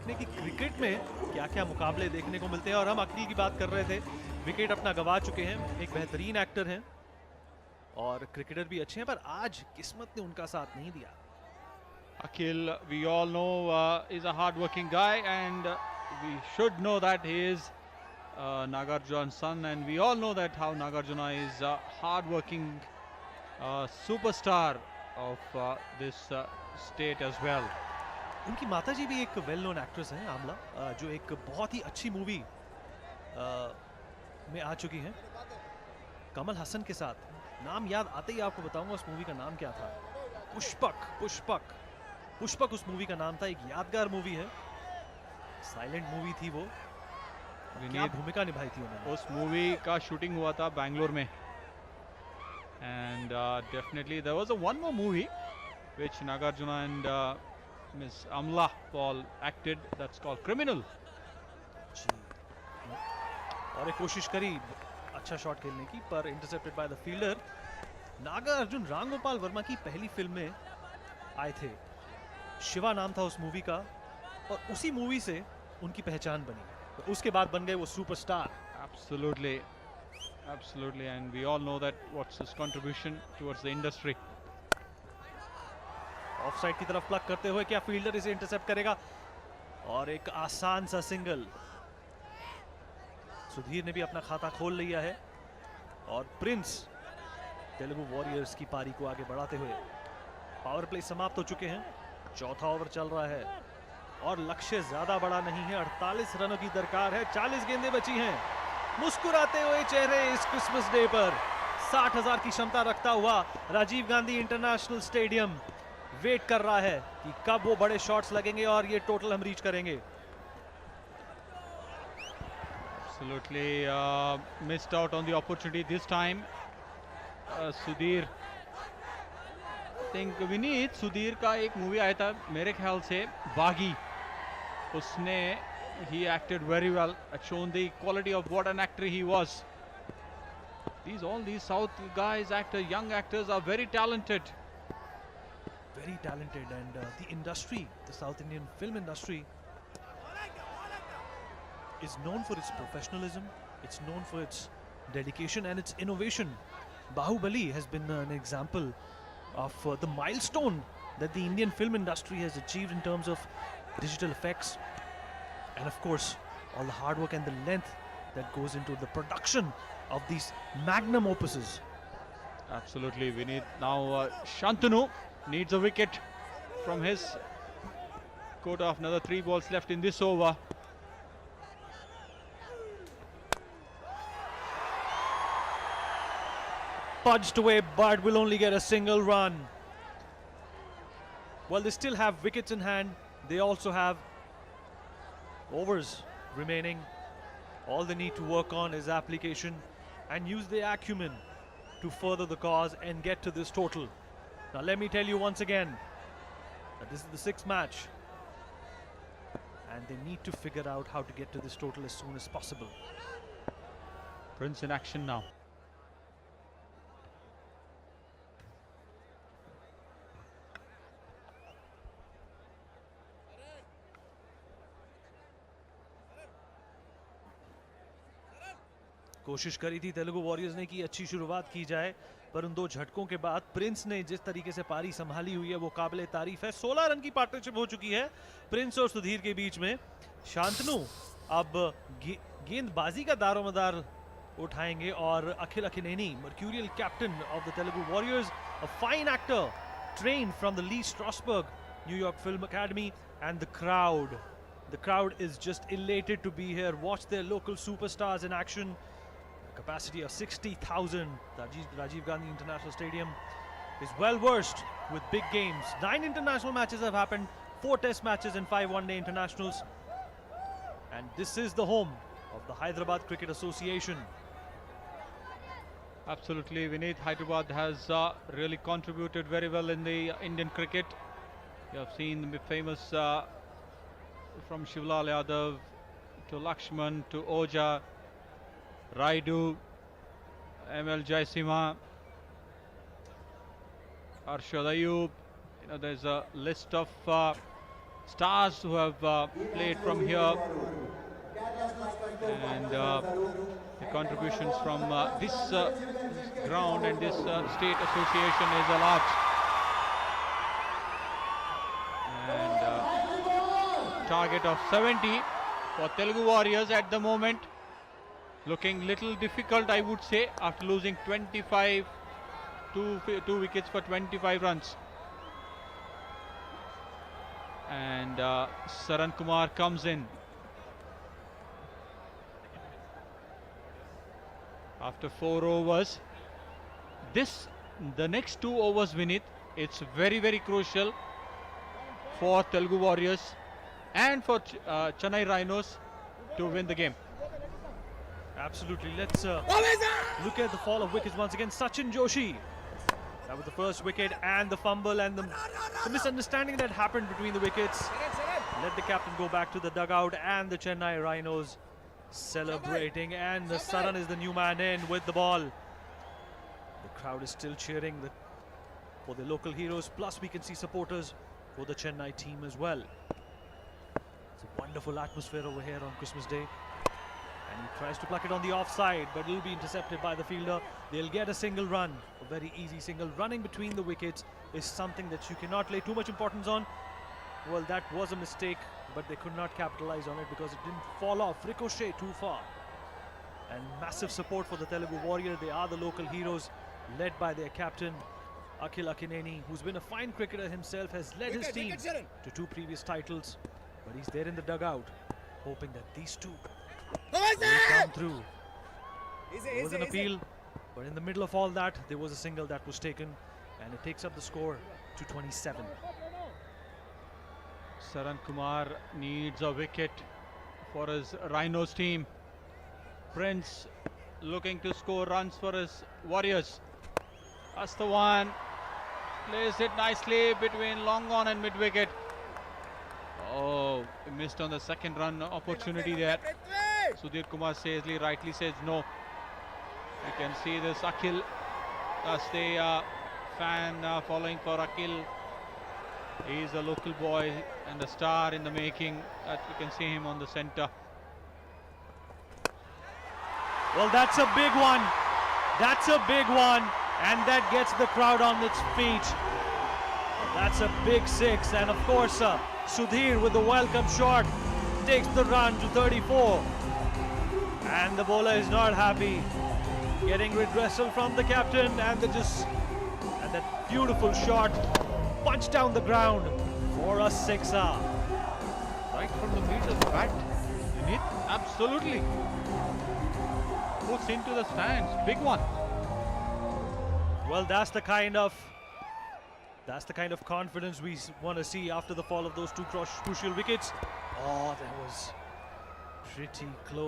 देखने की क्रिकेट में क्या क्या मुकाबले देखने को मिलते हैं। और हम अकील की बात कर रहे थे, विकेट अपना गंवा चुके हैं, एक बेहतरीन एक्टर हैं और क्रिकेटर भी अच्छे हैं, पर आज किस्मत ने उनका साथ नहीं दिया। Akhil, we all know is a hard-working guy, and we should know that he is Nagarjuna's son, and we all know that how Nagarjuna is a hard-working superstar of this state as well. उनकी माताजी भी एक well known actress हैं, आमला, जो एक बहुत ही अच्छी movie में आ चुकी हैं कमल हसन के साथ। नाम याद आते ही आपको बताऊंगा उस मूवी का नाम क्या था। पुष्पक पुष्पक पुष्पक उस मूवी का नाम था। एक यादगार मूवी है, साइलेंट मूवी थी वो। क्या भूमिका निभाई थी उन्होंने। उस मूवी का शूटिंग हुआ था बैंगलोर में, and definitely there was a one more movie which Nagarjuna and Miss Amla Paul acted, that's called Criminal. और एक कोशिश करी अच्छा शॉट खेलने की, पर intercepted by the fielder. Nagarjuna Ramgopal Varma की पहली फिल्म में आए थे, शिवा नाम था उस मूवी का, और उसी मूवी से उनकी पहचान बनी। तो उसके बाद बन गए वो superstar. Absolutely, absolutely, and we all know that what's his contribution towards the industry. Offside की तरफ प्लग करते हुए क्या फील्डर इसे इंटरसेप्ट करेगा, और एक आसान सा सिंगल। सुधीर ने भी अपना खाता खोल लिया है, और प्रिंस तेलुगु वॉरियर्स की पारी को आगे बढ़ाते हुए। पावर प्ले समाप्त हो चुके हैं, चौथा ओवर चल रहा है और लक्ष्य ज्यादा बड़ा नहीं है। 48 रनों की दरकार है, 40 गेंदें बची हैं। मुस्कुराते हुए चेहरे इस क्रिसमस डे पर 60,000 की क्षमता रखता हुआ Rajiv Gandhi international stadium wait कर रहा है कि कब वो बड़े शॉट्स लगेंगे और ये टोटल हम रीच करेंगे। Absolutely missed out on the opportunity this time. Sudhir, I think we need Sudhir का एक मूवी आया था मेरे ख्याल से, बागी। उसने he acted very well, shown the quality of what an actor he was. All these South guys, young actors are very talented. Very talented, and the industry, the South Indian film industry, is known for its professionalism, it's known for its dedication and its innovation. Bahubali has been an example of the milestone that the Indian film industry has achieved in terms of digital effects, and of course all the hard work and the length that goes into the production of these magnum opuses. Absolutely, we need now Shantanu needs a wicket from his quota of another 3 balls left in this over. Punched away, but will only get a single run. Well, they still have wickets in hand. They also have overs remaining. All they need to work on is application and use their acumen to further the cause and get to this total. Now let me tell you once again that this is the 6th match, and they need to figure out how to get to this total as soon as possible. Prince in action now. कोशिश करी थी Telugu warriors ने कि अच्छी शुरुआत की जाए, पर उन 2 झटकों के बाद प्रिंस ने जिस तरीके से पारी संभाली हुई है वो काबिले तारीफ है। 16 रन की पार्टनरशिप हो चुकी है प्रिंस और सुधीर के बीच में। शांतनु अब गेंदबाजी का दारोमदार उठाएंगे, और Akhil Akkineni, mercurial captain of the Telugu warriors, a fine actor trained from the Lee Strasberg New York film academy, and the crowd is just elated to be here. Watch their local superstars in action. Capacity of 60,000. Rajiv Gandhi International Stadium is well versed with big games. 9 international matches have happened, 4 test matches and 5 one-day internationals. And this is the home of the Hyderabad Cricket Association. Absolutely, Vineet, Hyderabad has really contributed very well in the Indian cricket. You have seen the famous from Shivlal Yadav to Lakshman to Oja, Raidu, ML Jaisima, Arshad Ayub. There's a list of stars who have played from here, and the contributions from this ground and this state association is a lot. And target of 70 for Telugu Warriors at the moment. Looking little difficult, I would say, after losing 25, two wickets for 25 runs. And Saran Kumar comes in. After 4 overs. The next 2 overs, Vinith, it's very, very crucial for Telugu Warriors and for Chennai Rhinos to win the game. Absolutely. Let's look at the fall of wickets once again. Sachin Joshi. That was the first wicket, and the fumble and the misunderstanding that happened between the wickets. Let the captain go back to the dugout, and the Chennai Rhinos celebrating, and the Saran is the new man in with the ball. The crowd is still cheering for the local heroes, plus we can see supporters for the Chennai team as well. It's a wonderful atmosphere over here on Christmas Day. And he tries to pluck it on the offside, but it'll be intercepted by the fielder. They'll get a single run, a very easy single. Running between the wickets is something that you cannot lay too much importance on. Well, that was a mistake, but they could not capitalize on it because it didn't fall off, ricochet too far. And massive support for the Telugu Warrior. They are the local heroes, led by their captain, Akhil Akineni, who's been a fine cricketer himself, has led his team to 2 previous titles. But he's there in the dugout, hoping that these two will come through. There was an appeal, but in the middle of all that, there was a single that was taken, and it takes up the score to 27. Saran Kumar needs a wicket for his Rhinos team. Prince looking to score runs for his Warriors. That's the one. Plays it nicely between long on and mid wicket. Oh, he missed on the second run opportunity there. Sudhir Kumar Saisley rightly says no. You can see this Akhil. That's the fan following for Akhil. He's a local boy and a star in the making. That you can see him on the centre. Well, that's a big one. That's a big one. And that gets the crowd on its feet. That's a big 6. And of course, Sudhir with the welcome shot takes the run to 34. And the bowler is not happy. Getting redressal from the captain, and that beautiful shot punched down the ground for a 6er. Right from the field of bat. Absolutely. Puts into the stands. Big one. Well, that's the kind of confidence we want to see after the fall of those 2 crucial wickets. Oh, that was pretty close.